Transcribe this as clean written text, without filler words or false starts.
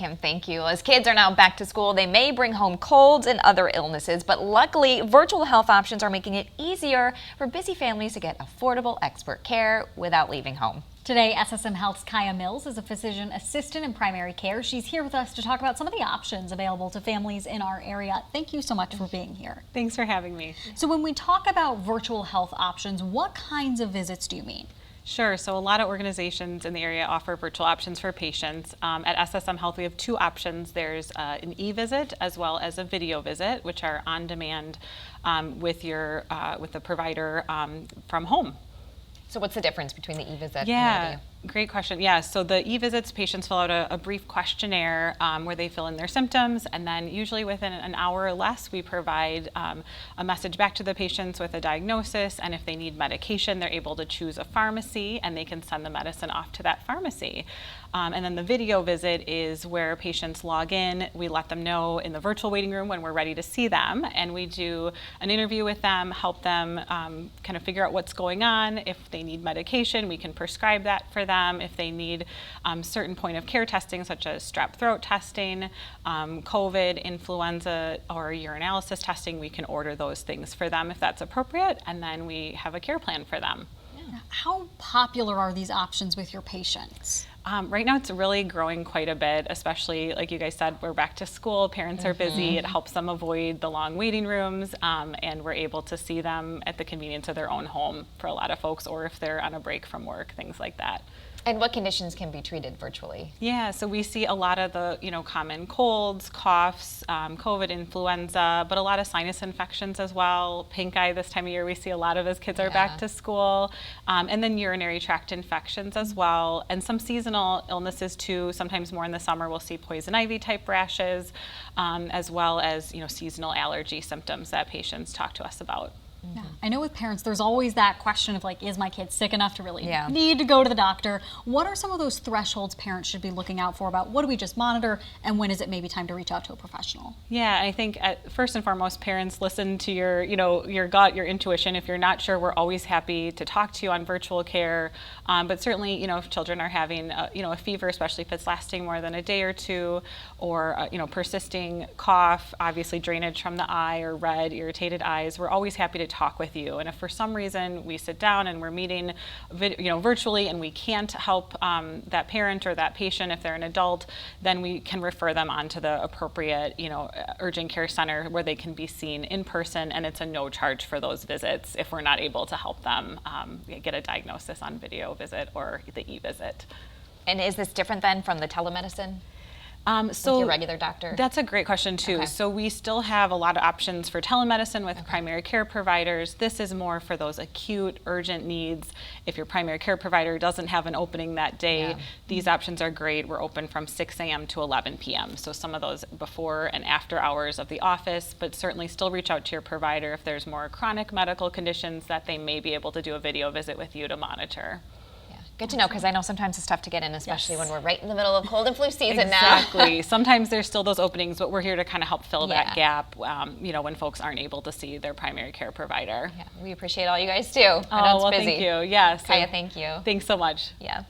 Kim, thank you. As kids are now back to school, they may bring home colds and other illnesses, but luckily, virtual health options are making it easier for busy families to get affordable expert care without leaving home. Today, SSM Health's Kaya Mills is a physician assistant in primary care. She's here with us to talk about some of the options available to families in our area. Thank you so much for being here. Thanks for having me. So when we talk about virtual health options, what kinds of visits do you mean? Sure. So a lot of organizations in the area offer virtual options for patients. At SSM Health, we have two options. There's an e-visit as well as a video visit, which are on demand with the provider from home. So what's the difference between the e-visit and the video? Great question. Yeah, so the e-visits, patients fill out a brief questionnaire where they fill in their symptoms, and then usually within an hour or less, we provide a message back to the patients with a diagnosis, and if they need medication, they're able to choose a pharmacy, and they can send the medicine off to that pharmacy. And then the video visit is where patients log in, we let them know in the virtual waiting room when we're ready to see them, and we do an interview with them, help them kind of figure out what's going on. If they need medication, we can prescribe that for them. If they need certain point of care testing, such as strep throat testing, COVID, influenza, or urinalysis testing, we can order those things for them if that's appropriate, and then we have a care plan for them. How popular are these options with your patients? Right now it's really growing quite a bit, especially like you guys said, we're back to school, parents are busy, it helps them avoid the long waiting rooms, and we're able to see them at the convenience of their own home for a lot of folks, or if they're on a break from work, things like that. And what conditions can be treated virtually? Yeah, so we see a lot of the common colds, coughs, COVID, influenza, but a lot of sinus infections as well. Pink eye this time of year we see a lot of as kids are back to school, and then urinary tract infections as well, and some seasonal illnesses too. Sometimes more in the summer we'll see poison ivy type rashes, as well as seasonal allergy symptoms that patients talk to us about. Yeah. I know with parents there's always that question of like, is my kid sick enough to really need to go to the doctor? What are some of those thresholds parents should be looking out for about what do we just monitor and when is it maybe time to reach out to a professional? Yeah, I think first and foremost, parents listen to your gut, your intuition. If you're not sure, we're always happy to talk to you on virtual care. But certainly, if children are having a fever, especially if it's lasting more than a day or two, or persisting cough, obviously drainage from the eye or red, irritated eyes, we're always happy to talk with you. And if for some reason we sit down and we're meeting virtually and we can't help that parent or that patient, if they're an adult, then we can refer them on to the appropriate urgent care center where they can be seen in person, and it's a no charge for those visits if we're not able to help them get a diagnosis on video visit or the e-visit. And is this different then from the telemedicine? With your regular doctor? That's a great question too. Okay. So we still have a lot of options for telemedicine with primary care providers. This is more for those acute, urgent needs. If your primary care provider doesn't have an opening that day, these options are great. We're open from 6 a.m. to 11 p.m. So some of those before and after hours of the office, but certainly still reach out to your provider if there's more chronic medical conditions that they may be able to do a video visit with you to monitor. Good to know, because I know sometimes it's tough to get in, especially when we're right in the middle of cold and flu season now. Exactly. Sometimes there's still those openings, but we're here to kind of help fill that gap, when folks aren't able to see their primary care provider. Yeah, we appreciate all you guys do. I know it's busy. Thank you. Yes. Kaya, thank you. Thanks so much. Yeah.